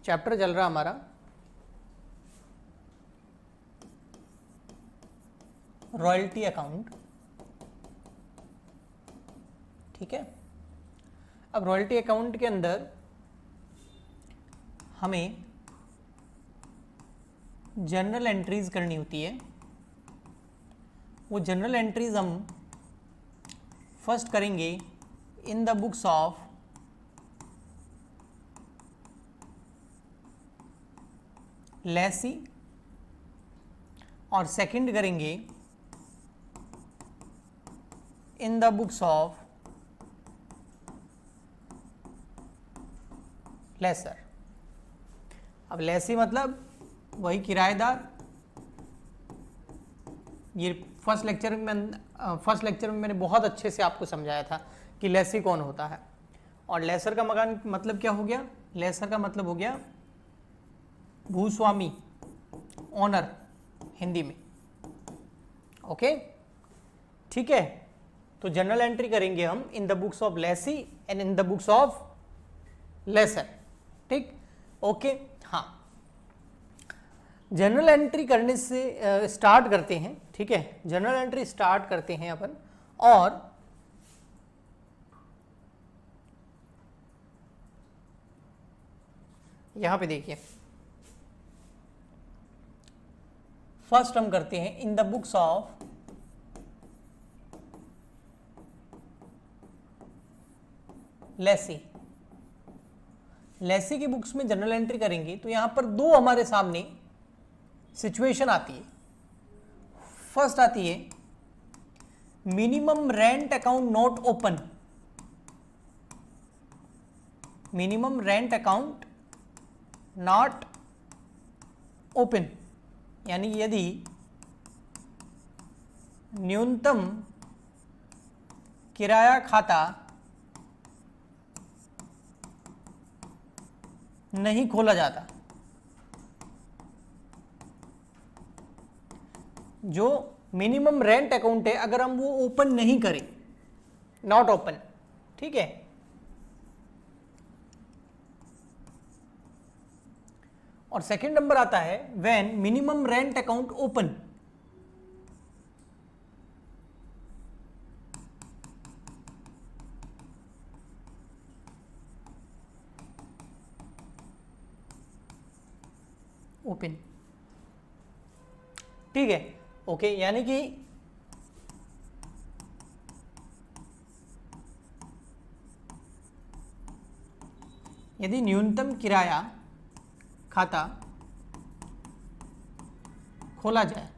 Chapter चल रहा हमारा रॉयल्टी अकाउंट, ठीक है। अब रॉयल्टी अकाउंट के अंदर हमें जर्नल एंट्रीज करनी होती है। वो जर्नल एंट्रीज हम फर्स्ट करेंगे in the books of lessee और सेकंड करेंगे in the books of lessor. अब लेसी मतलब वही किराएदार। ये फर्स्ट लेक्चर में मैंने बहुत अच्छे से आपको समझाया था कि लेसी कौन होता है। और लेसर का मकान मतलब क्या हो गया? लेसर का मतलब हो गया भूस्वामी, ओनर हिंदी में। ओके, ठीक है। तो जनरल एंट्री करेंगे हम in the books of lessee and in the books of lessor, ठीक। ओके, हाँ, जनरल एंट्री करने से स्टार्ट करते हैं, ठीक है। जनरल एंट्री स्टार्ट करते हैं अपन, और यहां पे देखिए फर्स्ट हम करते हैं in the books of lessee. Lessee की बुक्स में जनरल एंट्री करेंगे तो यहां पर दो हमारे सामने सिचुएशन आती है। फर्स्ट आती है minimum rent account not open. Minimum rent account not open, यानी यदि न्यूनतम किराया खाता नहीं खोला जाता, जो मिनिमम रेंट अकाउंट है अगर हम वो ओपन नहीं करें, नॉट ओपन, ठीक है। और सेकंड नंबर आता है when minimum rent account open. Open, ठीक है। ओके, यानी कि यदि न्यूनतम किराया खाता खोला जाए।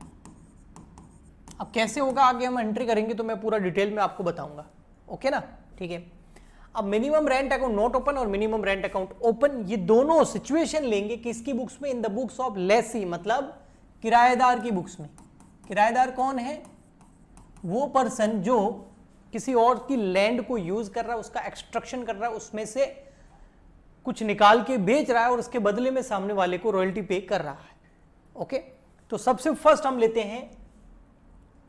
अब कैसे होगा आगे हम एंट्री करेंगे तो मैं पूरा डिटेल में आपको बताऊंगा, ओके ना, ठीक है। अब minimum rent account not open और मिनिमम रेंट अकाउंट ओपन, ये दोनों सिचुएशन लेंगे किसकी बुक्स में? इन द बुक्स ऑफ लेसी, मतलब किराएदार की बुक्स में। किराएदार कौन है? वो पर्सन जो किसी और की लैंड को यूज कर रहा है, उसका एक्सट्रक्शन कर रहा है, उसमें से कुछ निकाल के बेच रहा है और उसके बदले में सामने वाले को रॉयल्टी पे कर रहा है। ओके, तो सबसे फर्स्ट हम लेते हैं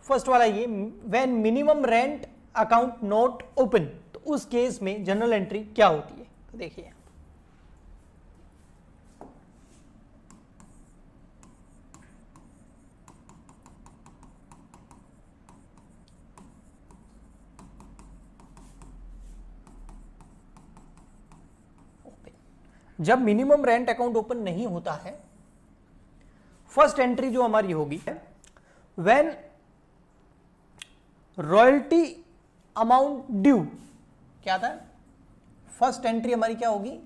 फर्स्ट वाला ये, when minimum rent account not open. तो उस केस में जनरल एंट्री क्या होती है? तो देखिए जब मिनिमम रेंट अकाउंट ओपन नहीं होता है, फर्स्ट एंट्री जो हमारी होगी है व्हेन रॉयल्टी अमाउंट ड्यू। क्या था? फर्स्ट एंट्री हमारी क्या होगी?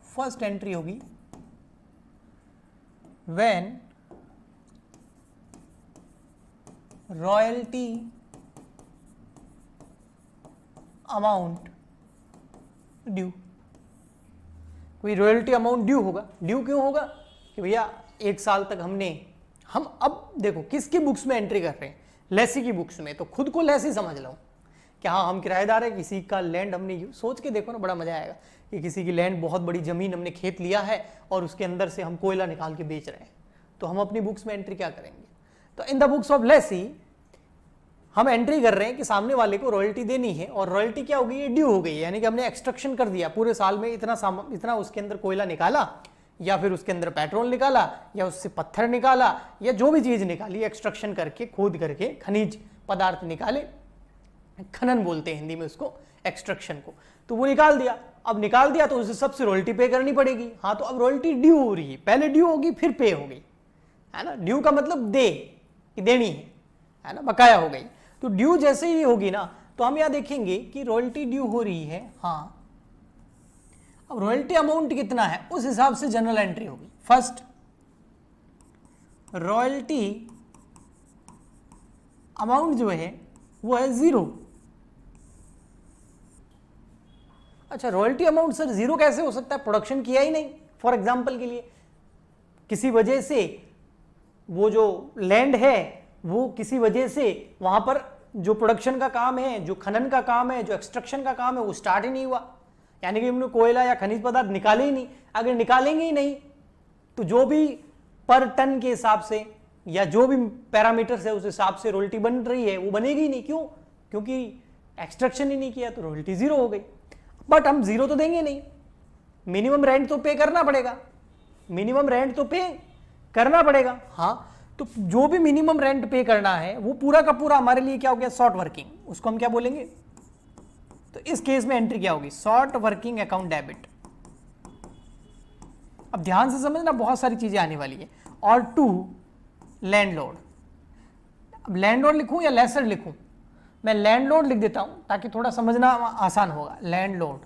फर्स्ट एंट्री होगी व्हेन रॉयल्टी अमाउंट ड्यू। कोई रॉयल्टी अमाउंट ड्यू होगा। ड्यू क्यों होगा? कि भैया एक साल तक हम अब देखो किसकी बुक्स में एंट्री कर रहे हैं? लेसी की बुक्स में। तो खुद को लेसी समझ लो कि हाँ हम किराएदार है, किसी का लैंड हमने सोच के देखो ना, बड़ा मजा आएगा कि किसी की लैंड, बहुत बड़ी जमीन हमने खेत लिया है और उसके अंदर से हम कोयला निकाल के बेच रहे हैं। तो हम अपनी बुक्स में एंट्री क्या करेंगे? तो इन द बुक्स ऑफ लेसी हम एंट्री कर रहे हैं कि सामने वाले को रॉयल्टी देनी है और रॉयल्टी क्या हो गई है, ड्यू हो गई है, यानी कि हमने एक्सट्रैक्शन कर दिया, पूरे साल में इतना उसके अंदर कोयला निकाला या फिर उसके अंदर पेट्रोल निकाला या उससे पत्थर निकाला या जो भी चीज निकाली, एक्सट्रैक्शन करके खोद करके खनिज पदार्थ निकाले, खनन बोलते हैं हिंदी में उसको, एक्सट्रैक्शन को, तो वो निकाल दिया। अब निकाल दिया तो उसे सबसे रॉयल्टी पे करनी पड़ेगी। हाँ, तो अब रॉयल्टी ड्यू हो रही है, पहले ड्यू होगी फिर पे हो गई, है ना। ड्यू का मतलब दे, कि देनी है ना, बकाया हो गई। तो ड्यू जैसे ही होगी ना, तो हम यहां देखेंगे कि रॉयल्टी ड्यू हो रही है। हाँ, अब रॉयल्टी अमाउंट कितना है उस हिसाब से जनरल एंट्री होगी। फर्स्ट, रॉयल्टी अमाउंट जो है वो है 0। अच्छा, रॉयल्टी अमाउंट सर 0 कैसे हो सकता है, प्रोडक्शन किया ही नहीं। फॉर एग्जांपल के लिए किसी वजह से वो जो लैंड है वो किसी वजह से वहां पर जो प्रोडक्शन का काम है, जो खनन का काम है, जो एक्सट्रैक्शन का काम है वो स्टार्ट ही नहीं हुआ, यानी कि हमने कोयला या खनिज पदार्थ निकाले ही नहीं। अगर निकालेंगे ही नहीं तो जो भी पर टन के हिसाब से या जो भी पैरामीटर्स है उस हिसाब से रॉयल्टी बन रही है वो बनेगी ही नहीं। क्यों? क्योंकि एक्सट्रैक्शन ही नहीं किया, तो रॉयल्टी 0 हो गई। बट हम 0 तो देंगे नहीं, मिनिमम रेंट तो पे करना पड़ेगा, मिनिमम रेंट तो पे करना पड़ेगा। हाँ, तो जो भी मिनिमम रेंट पे करना है वो पूरा का पूरा हमारे लिए क्या हो गया, शॉर्ट वर्किंग, उसको हम क्या बोलेंगे। तो इस केस में एंट्री क्या होगी, शॉर्ट वर्किंग अकाउंट डेबिट। अब ध्यान से समझना, बहुत सारी चीजें आने वाली है। और टू लैंडलॉर्ड, अब लैंडलॉर्ड लिखूं या लेसर लिखूं, मैं लैंडलॉर्ड लिख देता हूं ताकि थोड़ा समझना आसान होगा। लैंडलॉर्ड,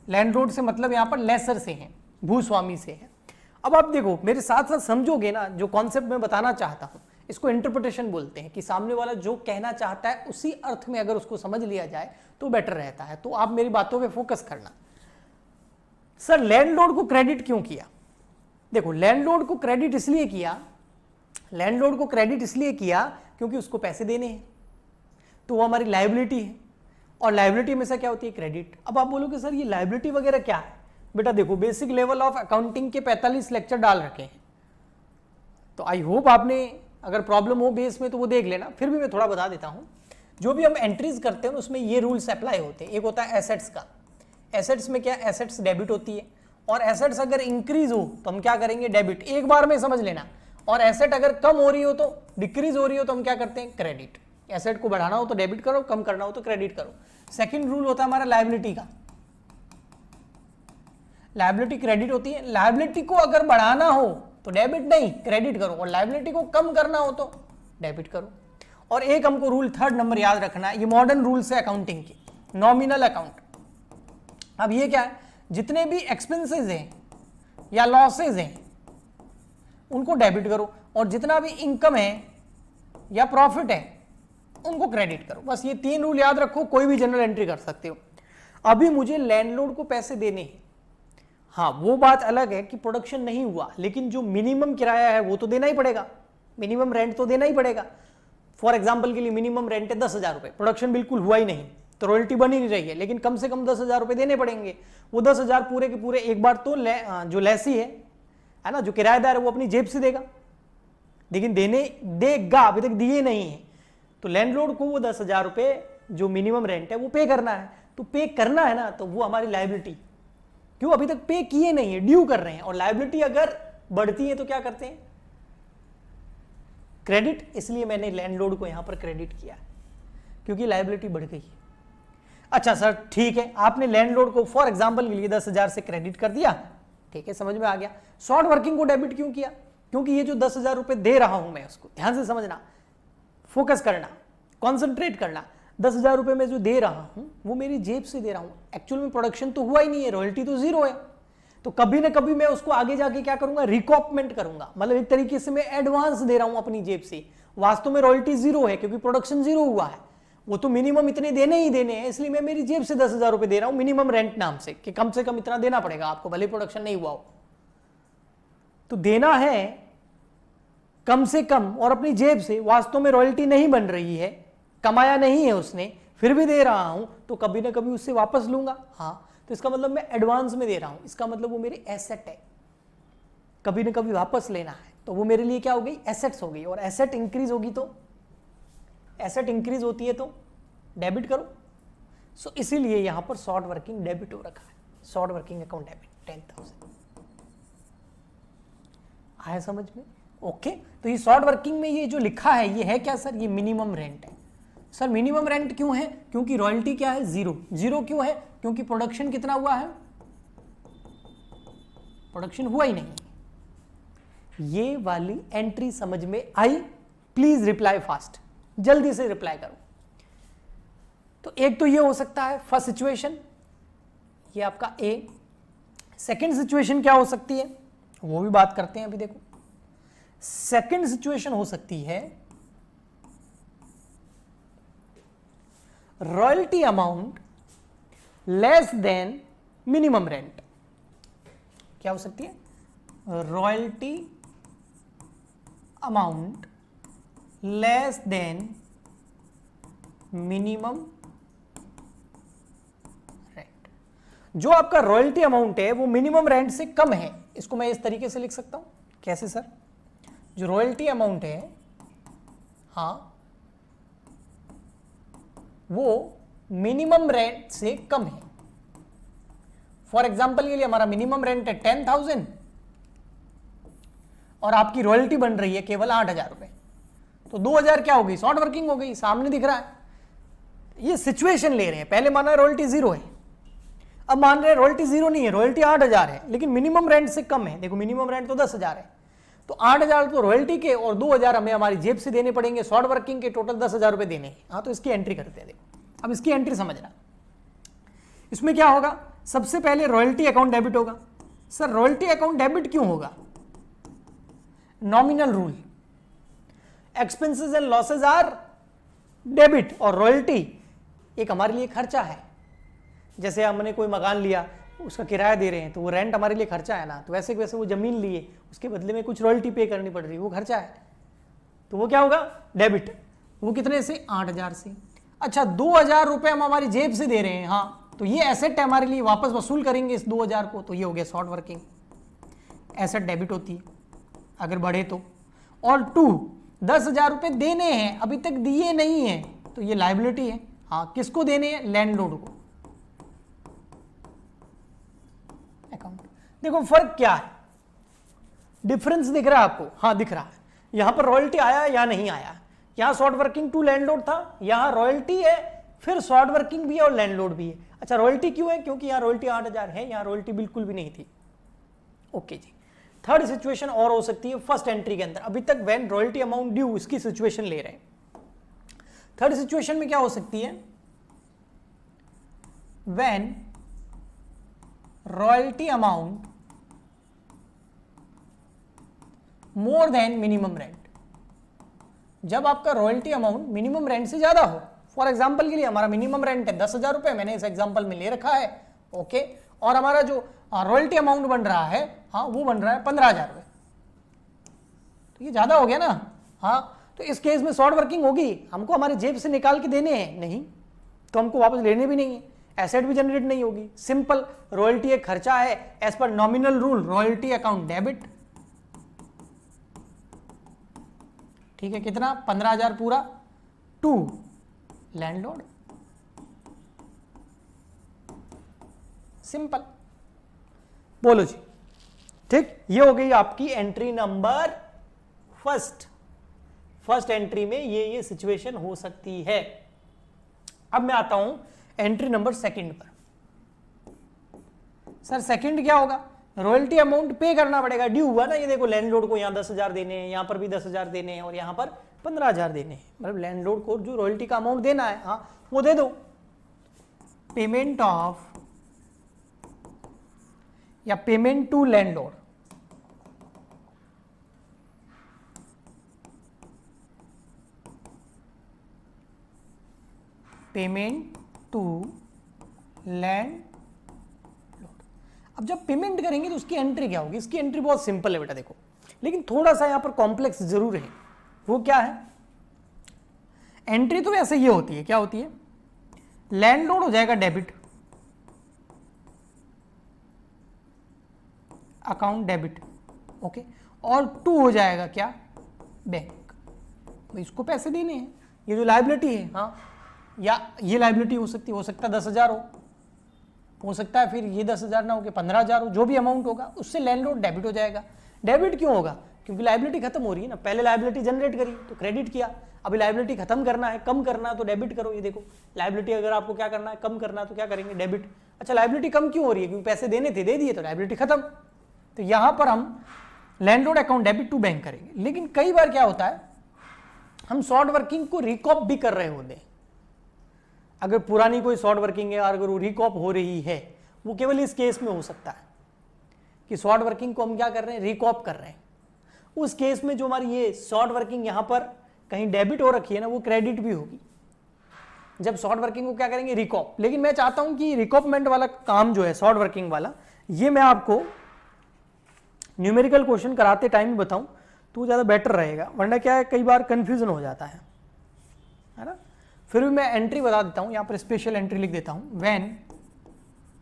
लैंडलॉर्ड से मतलब यहां पर लेसर से है, भूस्वामी से है। अब आप देखो मेरे साथ साथ समझोगे ना, जो कॉन्सेप्ट मैं बताना चाहता हूं इसको इंटरप्रिटेशन बोलते हैं, कि सामने वाला जो कहना चाहता है उसी अर्थ में अगर उसको समझ लिया जाए तो बेटर रहता है। तो आप मेरी बातों पे फोकस करना। सर लैंडलॉर्ड को क्रेडिट क्यों किया, देखो लैंडलॉर्ड को क्रेडिट इसलिए किया, लैंडलॉर्ड को क्रेडिट इसलिए किया क्योंकि उसको पैसे देने हैं, तो वो हमारी लायबिलिटी है, और लायबिलिटी हमेशा क्या होती है, क्रेडिट। अब आप बोलोगे सर ये लायबिलिटी वगैरह क्या है, बेटा देखो बेसिक लेवल ऑफ अकाउंटिंग के 45 लेक्चर डाल रखे हैं, तो आई होप आपने अगर प्रॉब्लम हो बेस में तो वो देख लेना, फिर भी मैं थोड़ा बता देता हूं। जो भी हम एंट्रीज करते हैं उसमें ये रूल्स अप्लाई होते हैं। एक होता है एसेट्स का, एसेट्स में क्या, एसेट्स डेबिट होती है, और एसेट्स अगर इंक्रीज हो तो हम क्या करेंगे, डेबिट, एक बार में समझ लेना। और एसेट अगर कम हो रही हो तो, डिक्रीज हो रही हो तो हम क्या करते हैं, क्रेडिट। एसेट को बढ़ाना हो तो डेबिट करो, कम करना हो तो क्रेडिट करो। सेकंड रूल होता है हमारा लायबिलिटी का, लायबिलिटी क्रेडिट होती है। लायबिलिटी को अगर बढ़ाना हो तो डेबिट नहीं, क्रेडिट करो, और लायबिलिटी को कम करना हो तो डेबिट करो। और एक हमको रूल 3rd नंबर याद रखना है, ये मॉडर्न रूल्स है अकाउंटिंग की, नॉमिनल अकाउंट। अब ये क्या है, जितने भी एक्सपेंसेस हैं या लॉसेज हैं उनको डेबिट करो, और जितना भी इनकम है या प्रॉफिट है उनको क्रेडिट करो। बस ये 3 रूल याद रखो, कोई भी जनरल एंट्री कर सकते हो। अभी मुझे लैंडलॉर्ड को पैसे देने हैं, हाँ वो बात अलग है कि प्रोडक्शन नहीं हुआ, लेकिन जो मिनिमम किराया है वो तो देना ही पड़ेगा, मिनिमम रेंट तो देना ही पड़ेगा। फॉर एग्जांपल के लिए मिनिमम रेंट है 10,000 रुपए, प्रोडक्शन बिल्कुल हुआ ही नहीं तो रॉयल्टी बन ही नहीं रही है, लेकिन कम से कम 10,000 रुपए देने पड़ेंगे। वो 10,000 पूरे के पूरे एक बार तो जो लेसी है ना, जो किराएदार है वो अपनी जेब से देगा, लेकिन देगा, अभी तक दिए नहीं है, तो लैंडलॉर्ड को वो 10,000 रुपए जो मिनिमम रेंट है वो पे करना है। तो पे करना है ना, तो वो हमारी लायबिलिटी, क्यों, अभी तक पे किए नहीं है, ड्यू कर रहे हैं। और लायबिलिटी अगर बढ़ती है तो क्या करते हैं, क्रेडिट। इसलिए मैंने लैंडलॉर्ड को यहां पर क्रेडिट किया क्योंकि लायबिलिटी बढ़ गई है। अच्छा सर ठीक है, आपने लैंडलॉर्ड को फॉर एग्जांपल के लिए 10,000 से क्रेडिट कर दिया, ठीक है, समझ में आ गया। शॉर्ट वर्किंग को डेबिट क्यों किया, क्योंकि ये जो 10,000 रुपए दे रहा हूं मैं, उसको ध्यान से समझना, फोकस करना, कॉन्सेंट्रेट करना। 10,000 रुपए में जो दे रहा हूं वो मेरी जेब से दे रहा हूं, एक्चुअल में प्रोडक्शन तो हुआ ही नहीं है, रॉयल्टी तो 0 है। तो कभी ना कभी मैं उसको आगे जाके क्या करूंगा, रिकॉपमेंट करूंगा, मतलब एक तरीके से मैं एडवांस दे रहा हूं अपनी जेब से। वास्तव में रॉयल्टी 0 है क्योंकि प्रोडक्शन 0 हुआ है, वो तो मिनिमम इतने देने ही देने हैं, इसलिए मैं मेरी जेब से 10,000 रुपए दे रहा हूं मिनिमम रेंट नाम से, कि कम से कम इतना देना पड़ेगा आपको, भले प्रोडक्शन नहीं हुआ हो। तो देना है कम से कम और अपनी जेब से, वास्तव में रॉयल्टी नहीं बन रही है, कमाया नहीं है उसने, फिर भी दे रहा हूं, तो कभी ना कभी उससे वापस लूंगा। हाँ, तो इसका मतलब मैं एडवांस में दे रहा हूं, इसका मतलब वो मेरी एसेट है, कभी ना कभी वापस लेना है, तो वो मेरे लिए क्या हो गई, एसेट्स हो गई। और एसेट इंक्रीज होगी तो एसेट इंक्रीज होती है तो डेबिट करो। सो इसीलिए यहां पर शॉर्ट वर्किंग डेबिट हो रखा है, शॉर्ट वर्किंग अकाउंट डेबिट 10,000। आया समझ में? ओके तो ये शॉर्ट वर्किंग में ये जो लिखा है ये है क्या सर? ये मिनिमम रेंट है। सर मिनिमम रेंट क्यों है? क्योंकि रॉयल्टी क्या है? जीरो। जीरो क्यों है? क्योंकि प्रोडक्शन कितना हुआ है? प्रोडक्शन हुआ ही नहीं। ये वाली एंट्री समझ में आई? प्लीज रिप्लाई फास्ट, जल्दी से रिप्लाई करो। तो एक तो ये हो सकता है फर्स्ट सिचुएशन, ये आपका ए। सेकंड सिचुएशन क्या हो सकती है वो भी बात करते हैं अभी। देखो सेकंड सिचुएशन हो सकती है royalty amount less than minimum rent. क्या हो सकती है? Royalty amount less than minimum rent. जो आपका रॉयल्टी अमाउंट है वो मिनिमम रेंट से कम है। इसको मैं इस तरीके से लिख सकता हूं। कैसे सर? जो रॉयल्टी अमाउंट है हाँ वो मिनिमम रेंट से कम है। फॉर एग्जांपल के लिए हमारा मिनिमम रेंट है 10,000 और आपकी रॉयल्टी बन रही है केवल 8,000 रुपए, तो 2,000 क्या हो गई? शॉर्ट वर्किंग हो गई। सामने दिख रहा है। ये सिचुएशन ले रहे हैं। पहले माना रॉयल्टी जीरो है, अब मान रहे हैं रॉयल्टी जीरो नहीं है, रॉयल्टी 8,000 है, लेकिन मिनिमम रेंट से कम है। देखो मिनिमम रेंट तो 10,000 है, तो 8,000 तो रॉयल्टी के और 2,000 हमें हमारी जेब से देने पड़ेंगे, शॉर्ट वर्किंग के टोटल 10,000 रुपए देने हैं। हाँ तो इसकी एंट्री करते हैं। देखो अब इसकी एंट्री समझना। इसमें क्या होगा? सबसे पहले रॉयल्टी अकाउंट डेबिट होगा। सर रॉयल्टी अकाउंट डेबिट क्यों होगा? Nominal rule, expenses and losses are debit, और रॉयल्टी एक हमारे लिए खर्चा है। जैसे हमने कोई मकान लिया, उसका किराया दे रहे हैं, तो वो रेंट हमारे लिए खर्चा है ना। तो वैसे वैसे वो जमीन लिए, उसके बदले में कुछ रॉयल्टी पे करनी पड़ रही है, वो खर्चा है, तो वो क्या होगा? डेबिट। वो कितने से? 8,000 से। अच्छा 2,000 रुपए हम हमारी जेब से दे रहे हैं, हाँ तो ये एसेट है हमारे लिए, वापस वसूल करेंगे इस 2,000 को, तो ये हो गया शॉर्ट वर्किंग। एसेट डेबिट होती है अगर बढ़े तो। और 10,000 रुपए देने हैं, अभी तक दिए नहीं है, तो ये लायबिलिटी है। हाँ किसको देने हैं? लैंडलॉर्ड को। अकाउंट देखो फर्क क्या है? डिफरेंस दिख रहा है आपको? हाँ दिख रहा है। यहां पर रॉयल्टी आया या नहीं आया? यहां शॉर्ट वर्किंग टू लैंडलॉर्ड था, यहां रॉयल्टी है, फिर शॉर्ट वर्किंग भी है और लैंडलॉर्ड भी है। अच्छा रॉयल्टी क्यों है? क्योंकि यहां रॉयल्टी 8,000 है, यहां रॉयल्टी बिल्कुल भी नहीं थी। ओके जी। थर्ड सिचुएशन और हो सकती है फर्स्ट एंट्री के अंदर। अभी तक व्हेन रॉयल्टी अमाउंट ड्यू इसकी सिचुएशन ले रहे हैं। थर्ड सिचुएशन में क्या हो सकती है? When royalty amount more than minimum rent. जब आपका रॉयल्टी अमाउंट मिनिमम रेंट से ज्यादा हो। फॉर एग्जांपल के लिए हमारा मिनिमम रेंट है 10,000 रुपए, मैंने इस एग्जांपल में ले रखा है। ओके और हमारा जो रॉयल्टी अमाउंट बन रहा है हाँ वो बन रहा है 15,000 रुपए, तो ये ज्यादा हो गया ना। हाँ तो इस केस में शॉर्ट वर्किंग होगी, हमको हमारे जेब से निकाल के देने हैं नहीं, तो हमको वापस लेने भी नहीं है, एसेट भी जनरेट नहीं होगी। सिंपल, रॉयल्टी एक खर्चा है एज पर nominal rule, royalty account debit. ठीक है कितना? 15,000 पूरा टू लैंडलॉर्ड। सिंपल। बोलो जी। ठीक, ये हो गई आपकी एंट्री नंबर फर्स्ट एंट्री में ये सिचुएशन हो सकती है। अब मैं आता हूं एंट्री नंबर सेकंड पर। सर सेकंड क्या होगा? रॉयल्टी अमाउंट पे करना पड़ेगा, ड्यू हुआ ना। ये देखो लैंडलॉर्ड को यहां 10,000 देने हैं, यहां पर भी 10,000 देने हैं और यहां पर 15,000 देने हैं। मतलब लैंडलॉर्ड को जो रॉयल्टी का अमाउंट देना है हाँ वो दे दो। पेमेंट ऑफ या payment to landlord, payment to landlord. अब जब पेमेंट करेंगे तो उसकी एंट्री क्या होगी? इसकी एंट्री बहुत सिंपल है बेटा देखो, लेकिन थोड़ा सा यहां पर कॉम्प्लेक्स जरूर है। वो क्या है? एंट्री तो वैसे ये होती है, क्या होती है? लैंडलॉर्ड हो जाएगा डेबिट, अकाउंट डेबिट, ओके, और टू हो जाएगा क्या? बैंक। इसको पैसे देने हैं, ये जो लाइबिलिटी है, हाँ, या ये लाइबिलिटी हो सकती है, हो सकता है 10,000 हो सकता है फिर ये 10,000 ना हो के 15,000 हो, जो भी अमाउंट होगा उससे लैंडलॉर्ड डेबिट हो जाएगा। डेबिट क्यों होगा? क्योंकि लाइबिलिटी खत्म हो रही है ना, पहले लाइबिलिटी जनरेट करी तो क्रेडिट किया, अभी लाइबिलिटी खत्म करना है, कम करना है तो डेबिट करो। ये देखो लाइबिलिटी अगर आपको क्या करना है, कम करना है तो क्या करेंगे, डेबिट। अच्छा लाइबिलिटी कम क्यों हो रही है? क्योंकि पैसे देने थे, दे दिए तो लाइबिलिटी खत्म। तो यहां पर हम landlord account debit to bank करेंगे। लेकिन कई बार क्या होता है, हम शॉर्ट वर्किंग को रिकॉप भी कर रहे होते हैं। अगर पुरानी कोई शॉर्ट वर्किंग है और अगर वो रिकॉप हो रही है, वो केवल इस केस में हो सकता है कि शॉर्ट वर्किंग को हम क्या कर रहे हैं, रिकॉप कर रहे हैं। उस केस में जो हमारी ये शॉर्ट वर्किंग यहां पर कहीं डेबिट हो रखी है ना, वो क्रेडिट भी होगी जब शॉर्ट वर्किंग को क्या करेंगे, रिकॉप। लेकिन मैं चाहता हूं कि रिकॉपमेंट वाला काम जो है शॉर्ट वर्किंग वाला, ये मैं आपको न्यूमेरिकल क्वेश्चन कराते टाइम बताऊं तो ज़्यादा बेटर रहेगा, वरना क्या है कई बार कंफ्यूजन हो जाता है ना। फिर भी मैं एंट्री बता देता हूं, यहां पर स्पेशल एंट्री लिख देता हूं, व्हेन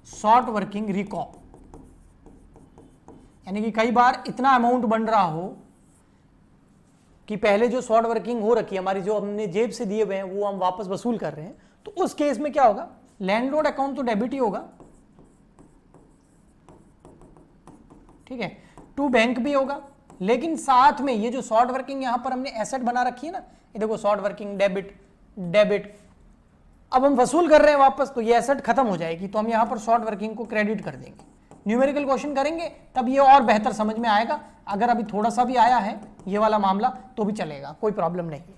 शॉर्ट वर्किंग रिकॉप, यानी कि कई बार इतना अमाउंट बन रहा हो कि पहले जो शॉर्ट वर्किंग हो रखी है हमारी, जो हमने जेब से दिए हुए हैं वो हम वापस वसूल कर रहे हैं, तो उस केस में क्या होगा, लैंडलॉर्ड अकाउंट तो डेबिट ही होगा, ठीक है, टू बैंक भी होगा। लेकिन साथ में ये जो शॉर्ट वर्किंग यहां पर हमने एसेट बना रखी है ना, ये देखो शॉर्ट वर्किंग डेबिट डेबिट, अब हम वसूल कर रहे हैं वापस, तो ये एसेट खत्म हो जाएगी, तो हम यहां पर शॉर्ट वर्किंग को क्रेडिट कर देंगे। न्यूमेरिकल क्वेश्चन करेंगे तब ये और बेहतर समझ में आएगा। अगर अभी थोड़ा सा भी आया है ये वाला मामला तो भी चलेगा, कोई प्रॉब्लम नहीं है।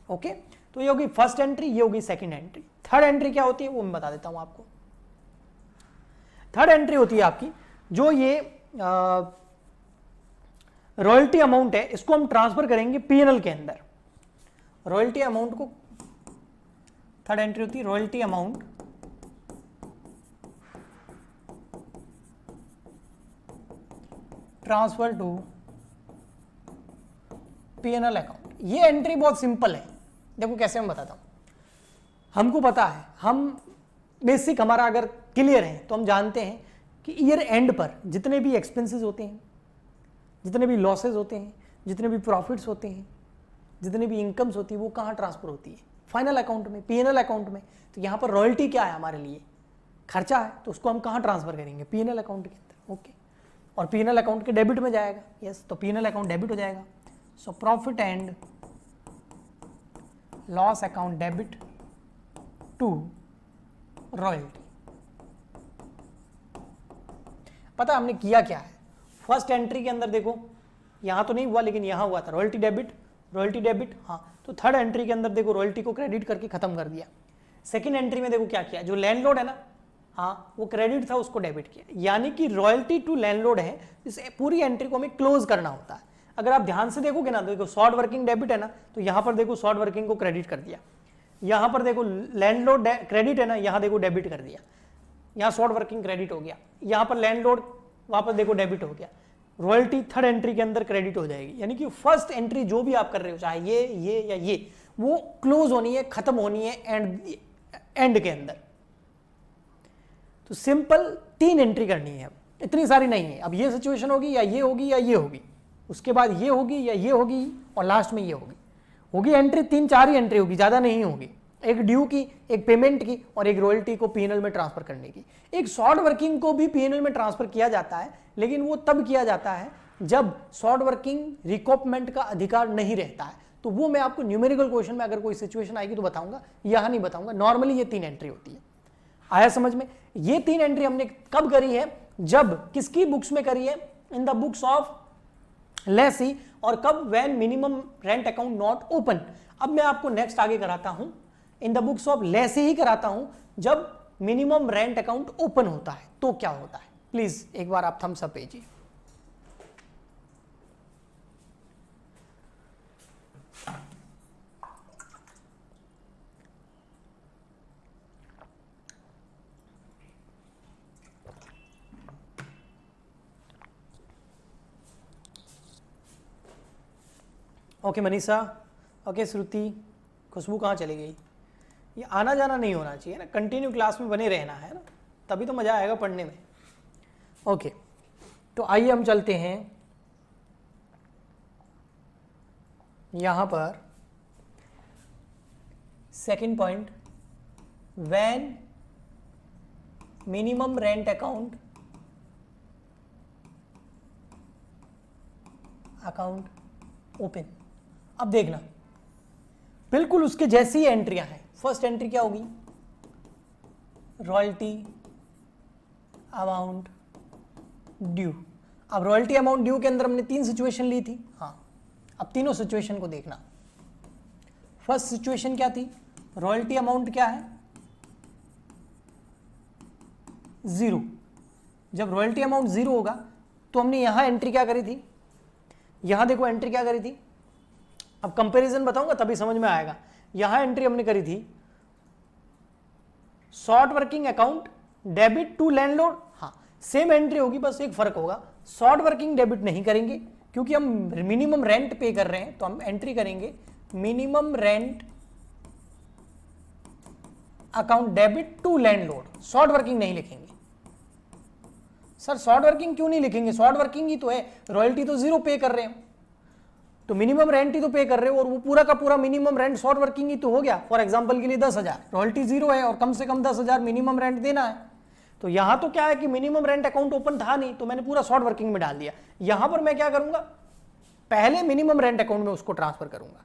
ओके, तो ये होगी फर्स्ट एंट्री, ये होगी सेकंड एंट्री। थर्ड एंट्री क्या होती है वो मैं बता देता हूं आपको। थर्ड एंट्री होती है आपकी, जो ये रॉयल्टी अमाउंट है, इसको हम ट्रांसफर करेंगे पीएनएल के अंदर। रॉयल्टी अमाउंट को थर्ड एंट्री होती है royalty amount transfer to PNL account. ये एंट्री बहुत सिंपल है, देखो कैसे मैं बताता हूं। हमको पता है, हम बेसिक हमारा अगर क्लियर है तो हम जानते हैं कि ईयर एंड पर जितने भी एक्सपेंसेस होते हैं, जितने भी लॉसेज होते हैं, जितने भी प्रॉफिट्स होते हैं, जितने भी इनकम्स होती है, वो कहाँ ट्रांसफर होती है, फाइनल अकाउंट में, पीएनएल अकाउंट में। तो यहाँ पर रॉयल्टी क्या है हमारे लिए, खर्चा है, तो उसको हम कहाँ ट्रांसफर करेंगे, पीएनएल अकाउंट के अंदर। ओके, और पीएनएल अकाउंट के डेबिट में जाएगा, यस, तो पीएनएल अकाउंट डेबिट हो जाएगा। So profit and loss account debit to royalty. पता हमने किया क्या है, फर्स्ट एंट्री के अंदर देखो यहां तो नहीं हुआ लेकिन यहां हुआ था, रॉयल्टी डेबिट, हाँ, तो थर्ड एंट्री के अंदर देखो रॉयल्टी को क्रेडिट करके खत्म कर दिया। सेकंड एंट्री में देखो क्या किया, जो लैंडलॉर्ड है ना, हाँ, वो क्रेडिट था उसको डेबिट किया, यानी कि रॉयल्टी टू लैंडलॉर्ड है। इस पूरी एंट्री को हमें क्लोज करना होता है। अगर आप ध्यान से देखोगे ना, देखो शॉर्ट वर्किंग डेबिट है ना, तो यहां पर देखो शॉर्ट वर्किंग को क्रेडिट कर दिया, यहां पर देखो लैंडलॉर्ड क्रेडिट है ना, यहां देखो डेबिट कर दिया, यहां शॉर्ट वर्किंग क्रेडिट हो गया, यहां पर लैंडलॉर्ड वापस देखो डेबिट हो गया। रॉयल्टी थर्ड एंट्री के अंदर क्रेडिट हो जाएगी, यानी कि फर्स्ट एंट्री जो भी आप कर रहे हो, चाहे ये या ये, वो क्लोज होनी है, खत्म होनी है एंड के अंदर। तो सिंपल 3 एंट्री करनी है, इतनी सारी नहीं है। अब ये सिचुएशन होगी या ये होगी या ये होगी, उसके बाद ये होगी या ये होगी, और लास्ट में ये होगी एंट्री, 3-4 ही एंट्री होगी, ज्यादा नहीं होगी। एक ड्यू की, एक पेमेंट की, और एक रॉयल्टी को पीएनएल में ट्रांसफर करने की। एक शॉर्ट वर्किंग को भी पीएनएल में ट्रांसफर किया जाता है, लेकिन वो तब किया जाता है जब शॉर्ट वर्किंग रिकॉपमेंट का अधिकार नहीं रहता है। तो वो मैं आपको न्यूमेरिकल क्वेश्चन में अगर कोई सिचुएशन आएगी तो बताऊंगा, यहां नहीं बताऊंगा। नॉर्मली ये 3 एंट्री होती है। आया समझ में? ये 3 एंट्री हमने कब करी है, जब किसकी बुक्स में करी है, in the books of lessee, और कब, when minimum rent account not open. अब मैं आपको नेक्स्ट आगे कराता हूं, in the books of lessee ही कराता हूं, जब मिनिमम रेंट अकाउंट ओपन होता है तो क्या होता है। प्लीज एक बार आप थम्स अप भेजिए। ओके मनीषा, ओके श्रुति, खुशबू कहाँ चली गई? ये आना जाना नहीं होना चाहिए ना, कंटिन्यू क्लास में बने रहना है ना, तभी तो मज़ा आएगा पढ़ने में। ओके, तो आइए हम चलते हैं यहाँ पर second point, when minimum rent account open. अब देखना बिल्कुल उसके जैसी ही एंट्रियां हैं। फर्स्ट एंट्री क्या होगी, रॉयल्टी अमाउंट ड्यू। अब रॉयल्टी अमाउंट ड्यू के अंदर हमने 3 सिचुएशन ली थी। हाँ, अब तीनों सिचुएशन को देखना। फर्स्ट सिचुएशन क्या थी, रॉयल्टी अमाउंट क्या है, 0। जब रॉयल्टी अमाउंट 0 होगा तो हमने यहां एंट्री क्या करी थी, यहां देखो एंट्री क्या करी थी। अब कंपैरिजन बताऊंगा तभी समझ में आएगा। यहां एंट्री हमने करी थी short working account debit to landlord. हाँ, सेम एंट्री होगी, बस एक फर्क होगा, शॉर्ट वर्किंग डेबिट नहीं करेंगे क्योंकि हम मिनिमम रेंट पे कर रहे हैं, तो हम एंट्री करेंगे minimum rent account debit to landlord. Short working नहीं लिखेंगे। सर शॉर्ट वर्किंग क्यों नहीं लिखेंगे, शॉर्ट वर्किंग ही तो है, रॉयल्टी तो 0 पे कर रहे हैं, तो मिनिमम रेंट ही तो पे कर रहे हो, और वो पूरा का पूरा मिनिमम रेंट शॉर्ट वर्किंग ही तो हो गया। फॉर एग्जांपल के लिए 10,000, रॉयल्टी 0 है और कम से कम 10,000 मिनिमम रेंट देना है। तो यहां तो क्या है कि मिनिमम रेंट अकाउंट ओपन था नहीं, तो मैंने पूरा शॉर्ट वर्किंग में डाल दिया। यहां पर मैं क्या करूंगा, पहले मिनिमम रेंट अकाउंट में उसको ट्रांसफर करूंगा,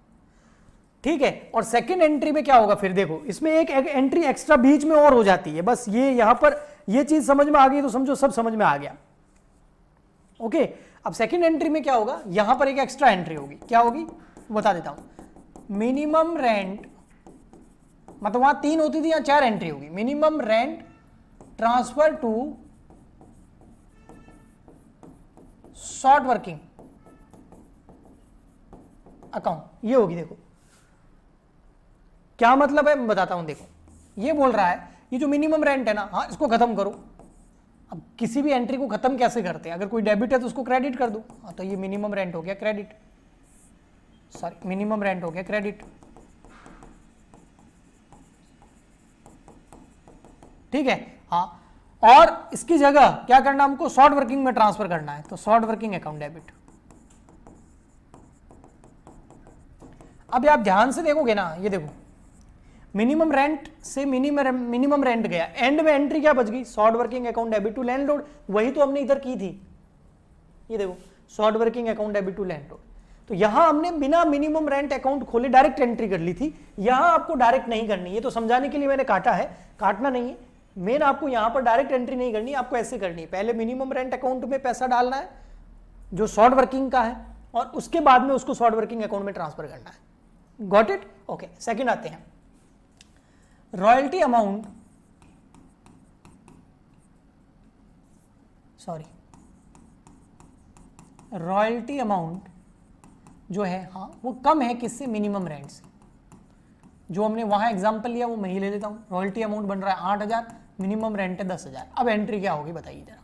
ठीक है। और सेकेंड एंट्री में क्या होगा, फिर देखो इसमें एक एंट्री एक्स्ट्रा बीच में और हो जाती है। बस ये यहां पर ये चीज समझ में आ गई तो समझो सब समझ में आ गया। ओके, अब सेकेंड एंट्री में क्या होगा, यहां पर एक एक्स्ट्रा एंट्री होगी। क्या होगी बता देता हूं, मिनिमम रेंट, मतलब वहां 3 होती थी, यहां 4 एंट्री होगी। Minimum rent transfer to short working account, ये होगी। देखो क्या मतलब है मैं बताता हूं। देखो ये बोल रहा है ये जो मिनिमम रेंट है ना, हाँ इसको खत्म करो। अब किसी भी एंट्री को खत्म कैसे करते हैं, अगर कोई डेबिट है तो उसको क्रेडिट कर दो। हाँ, तो ये मिनिमम रेंट हो गया क्रेडिट, सॉरी मिनिमम रेंट हो गया क्रेडिट, ठीक है। हाँ, और इसकी जगह क्या करना, हमको शॉर्ट वर्किंग में ट्रांसफर करना है, तो शॉर्ट वर्किंग अकाउंट डेबिट। अब आप ध्यान से देखोगे ना, ये देखो मिनिमम रेंट से मिनिमम रेंट गया, एंड में एंट्री क्या बच गई, short working account debit to landlord. वही तो हमने इधर की थी, ये देखो short working account debit to landlord. तो यहां हमने बिना मिनिमम रेंट अकाउंट खोले डायरेक्ट एंट्री कर ली थी, यहां आपको डायरेक्ट नहीं करनी। ये तो समझाने के लिए मैंने काटा है, काटना नहीं है मेन, आपको यहां पर डायरेक्ट एंट्री नहीं करनी, आपको ऐसे करनी है। पहले मिनिमम रेंट अकाउंट में पैसा डालना है जो शॉर्ट वर्किंग का है, और उसके बाद में उसको शॉर्ट वर्किंग अकाउंट में ट्रांसफर करना है। Got it? ओके, सेकंड आते हैं, royalty amount, sorry royalty amount जो है, हाँ वो कम है किससे, मिनिमम रेंट से। जो हमने वहां एग्जांपल लिया वो मैं ही ले लेता हूं। रॉयल्टी अमाउंट बन रहा है 8,000, मिनिमम रेंट है 10,000। अब एंट्री क्या होगी बताइए जरा।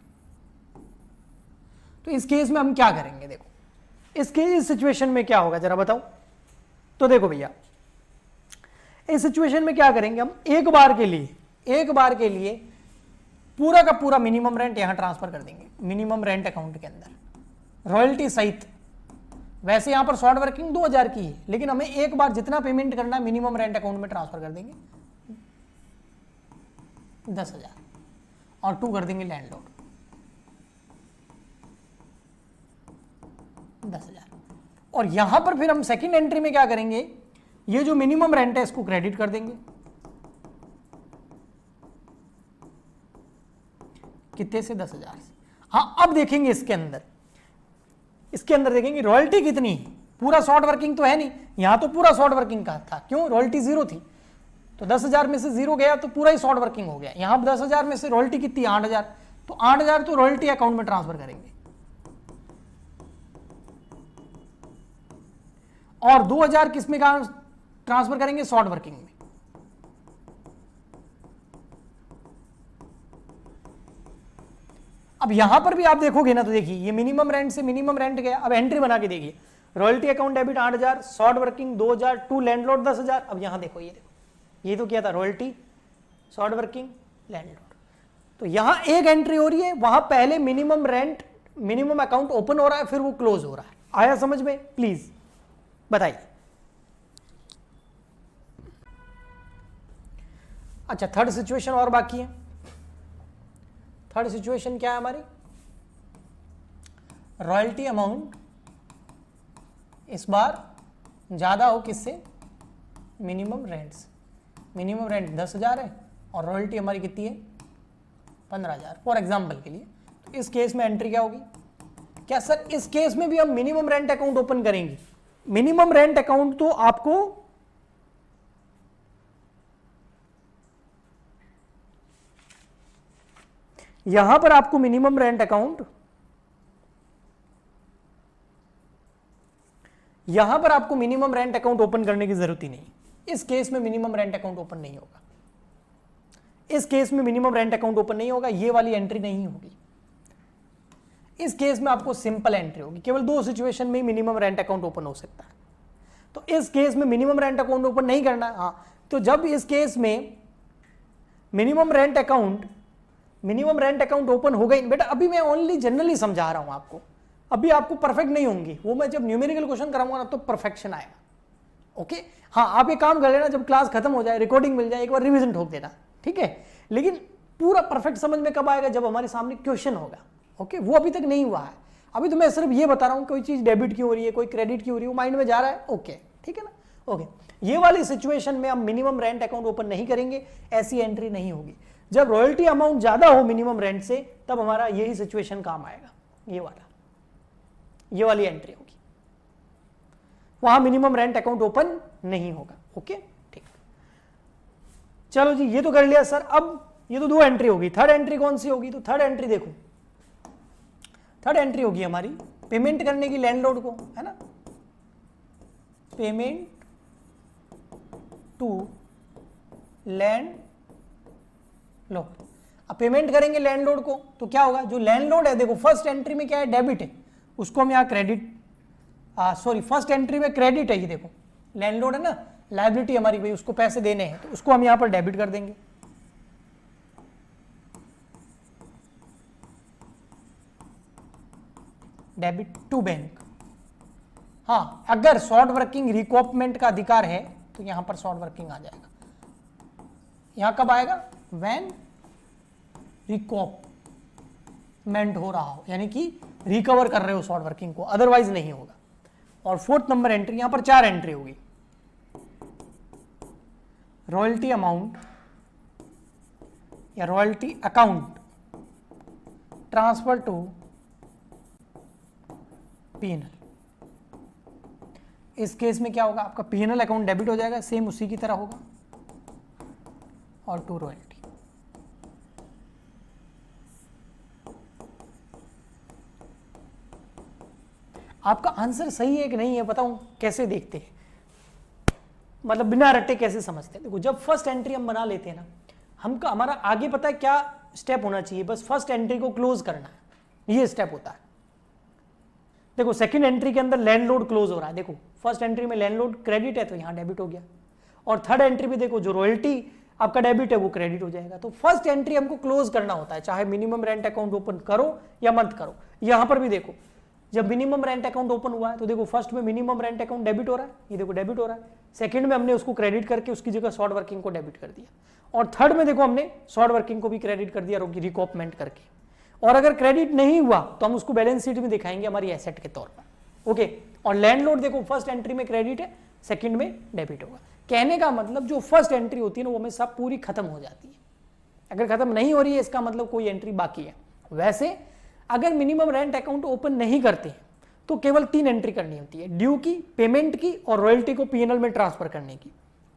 तो इस केस में हम क्या करेंगे, देखो इस सिचुएशन में क्या होगा जरा बताओ। तो देखो भैया इस सिचुएशन में क्या करेंगे, हम एक बार के लिए पूरा का पूरा मिनिमम रेंट यहां ट्रांसफर कर देंगे मिनिमम रेंट अकाउंट के अंदर, रॉयल्टी सहित। वैसे यहां पर शॉर्ट वर्किंग 2,000 की है, लेकिन हमें एक बार जितना पेमेंट करना है मिनिमम रेंट अकाउंट में ट्रांसफर कर देंगे 10,000, और 2 कर देंगे लैंडलॉर्ड 10,000। और यहां पर फिर हम सेकंड एंट्री में क्या करेंगे, ये जो मिनिमम रेंट है इसको क्रेडिट कर देंगे, कितने से, 10,000 से। हाँ, अब देखेंगे इसके अंदर देखेंगे रॉयल्टी कितनी, पूरा शॉर्ट वर्किंग तो है नहीं, यहां तो पूरा शॉर्ट वर्किंग का था, क्यों, रॉयल्टी 0 थी, तो 10,000 में से 0 गया तो पूरा ही शॉर्ट वर्किंग हो गया। यहां 10,000 में से रॉयल्टी कितनी, 8,000, तो 8,000 तो रॉयल्टी अकाउंट में ट्रांसफर करेंगे, और 2,000 किस में ट्रांसफर करेंगे, शॉर्ट वर्किंग में। अब यहां पर भी आप देखोगे ना, तो देखिए ये मिनिमम रेंट से मिनिमम रेंट गया। अब एंट्री बना के देखिए, royalty account debit 8,000, short working 2,000, to landlord 10,000। अब यहां देखो, ये तो क्या था, रॉयल्टी, शॉर्ट वर्किंग, लैंडलॉर्ड। तो यहां एक एंट्री हो रही है, वहां पहले minimum rent, minimum account open हो रहा है, फिर वो क्लोज हो रहा है। आया समझ में? प्लीज बताइए। अच्छा, थर्ड सिचुएशन और बाकी है। थर्ड सिचुएशन क्या है हमारी, रॉयल्टी अमाउंट इस बार ज्यादा हो किससे, मिनिमम रेंट से। मिनिमम रेंट 10,000 है और रॉयल्टी हमारी कितनी है 15,000 फॉर एग्जाम्पल के लिए। तो इस केस में एंट्री क्या होगी, क्या सर इस केस में भी हम मिनिमम रेंट अकाउंट ओपन करेंगे? मिनिमम रेंट अकाउंट तो आपको यहां पर आपको मिनिमम रेंट अकाउंट, यहां पर आपको मिनिमम रेंट अकाउंट ओपन करने की जरूरत ही नहीं। इस केस में मिनिमम रेंट अकाउंट ओपन नहीं होगा। इस केस में मिनिमम रेंट अकाउंट ओपन नहीं होगा, ये वाली एंट्री नहीं होगी। इस केस में आपको सिंपल एंट्री होगी। केवल दो सिचुएशन में मिनिमम रेंट अकाउंट ओपन हो सकता है। तो इस केस में मिनिमम रेंट अकाउंट ओपन नहीं करना। हाँ, तो जब इस केस में मिनिमम रेंट अकाउंट ओपन हो गई, बेटा अभी मैं ओनली जनरली समझा रहा हूं आपको, अभी आपको परफेक्ट नहीं होंगी, वो मैं जब न्यूमेरिकल क्वेश्चन कराऊंगा ना तो परफेक्शन आएगा। ओके, हाँ आप एक काम कर लेना, जब क्लास खत्म हो जाए, रिकॉर्डिंग मिल जाए, एक बार रिवीजन ठोक देना, ठीक है। लेकिन पूरा परफेक्ट समझ में कब आएगा, जब हमारे सामने क्वेश्चन होगा। ओके, वो अभी तक नहीं हुआ है। अभी तो मैं सिर्फ ये बता रहा हूं कोई चीज डेबिट क्यों हो रही है, कोई क्रेडिट क्यों हो रही है, वो माइंड में जा रहा है। ओके, ठीक है ना। ओके, ये वाली सिचुएशन में हम मिनिमम रेंट अकाउंट ओपन नहीं करेंगे, ऐसी एंट्री नहीं होगी। जब रॉयल्टी अमाउंट ज्यादा हो मिनिमम रेंट से, तब हमारा यही सिचुएशन काम आएगा, ये वाली एंट्री होगी। वहां मिनिमम रेंट अकाउंट ओपन नहीं होगा। ओके, ठीक, चलो जी, ये तो कर लिया सर। अब ये तो दो एंट्री होगी, थर्ड एंट्री कौन सी होगी? तो थर्ड एंट्री देखो, थर्ड एंट्री होगी हमारी पेमेंट करने की लैंडलॉर्ड को, है ना, पेमेंट टू लैंडलॉर्ड। अब पेमेंट करेंगे लैंडलॉर्ड को तो क्या होगा, जो लैंडलॉर्ड है, देखो फर्स्ट एंट्री में क्या है, डेबिट है, उसको हम यहाँ क्रेडिट, सॉरी फर्स्ट एंट्री में क्रेडिट है, ये देखो लैंडलॉर्ड है ना, लायबिलिटी हमारी भाई, उसको पैसे देने हैं, तो उसको हम यहाँ पर डेबिट कर देंगे। Debit to bank. हाँ, अगर शॉर्ट वर्किंग रिकॉपमेंट का अधिकार है तो यहां पर शॉर्ट वर्किंग आ जाएगा। यहां कब आएगा, व्हेन रिकॉपमेंट हो रहा हो, यानी कि रिकवर कर रहे हो शॉर्ट वर्किंग को, अदरवाइज नहीं होगा। और फोर्थ नंबर एंट्री, यहां पर 4 एंट्री होगी, रॉयल्टी अमाउंट या royalty account transfer to PNL. इस केस में क्या होगा, आपका पीएनएल अकाउंट डेबिट हो जाएगा, सेम उसी की तरह होगा, और टू रॉयल्टी। आपका आंसर सही है कि नहीं है बताऊं, कैसे देखते हैं, मतलब बिना रट्टे कैसे समझते हैं। देखो, जब फर्स्ट एंट्री हम बना लेते हैं ना, हमका हमारा आगे पता है क्या स्टेप होना चाहिए, बस फर्स्ट एंट्री को क्लोज करना है, ये स्टेप होता है। देखो सेकंड एंट्री के अंदर लैंडलॉर्ड क्लोज हो रहा है, देखो फर्स्ट एंट्री में लैंडलॉर्ड क्रेडिट है तो यहां डेबिट हो गया, और थर्ड एंट्री भी देखो जो रॉयल्टी आपका डेबिट है वो क्रेडिट हो जाएगा। तो फर्स्ट एंट्री हमको क्लोज करना होता है, चाहे मिनिमम रेंट अकाउंट ओपन करो या मत करो। यहां पर भी देखो, जब मिनिमम रेंट अकाउंट ओपन हुआ है तो देखो फर्स्ट में मिनिमम रेंट अकाउंट डेबिट हो रहा है, ये देखो डेबिट हो रहा है, सेकंड में हमने उसको क्रेडिट करके उसकी जगह शॉर्ट वर्किंग को डेबिट कर दिया, और थर्ड में देखो हमने शॉर्ट वर्किंग को भी क्रेडिट कर दिया रिकॉपमेंट करके। और अगर क्रेडिट नहीं हुआ तो हम उसको बैलेंस शीट में दिखाएंगे हमारी एसेट के तौर पर। ओके, और लैंडलॉर्ड देखो फर्स्ट एंट्री में क्रेडिट है, सेकंड में डेबिट होगा। कहने का मतलब जो फर्स्ट एंट्री होती है ना वो हमेशा पूरी खत्म हो जाती है, अगर खत्म नहीं हो रही है इसका मतलब कोई एंट्री बाकी है। वैसे अगर मिनिमम रेंट अकाउंट ओपन नहीं करते तो केवल 3 एंट्री करनी होती है, ड्यू की, पेमेंट की और रॉयल्टी को पीएनएल में ट्रांसफर करने की।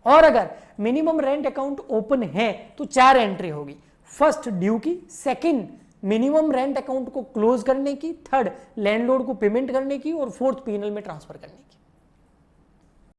और अगर मिनिमम रेंट अकाउंट ओपन है तो 4 एंट्री होगी, फर्स्ट ड्यू की, सेकंड मिनिमम रेंट अकाउंट को क्लोज करने की, थर्ड लैंडलॉर्ड को पेमेंट करने की, और फोर्थ पीएनएल में ट्रांसफर करने की।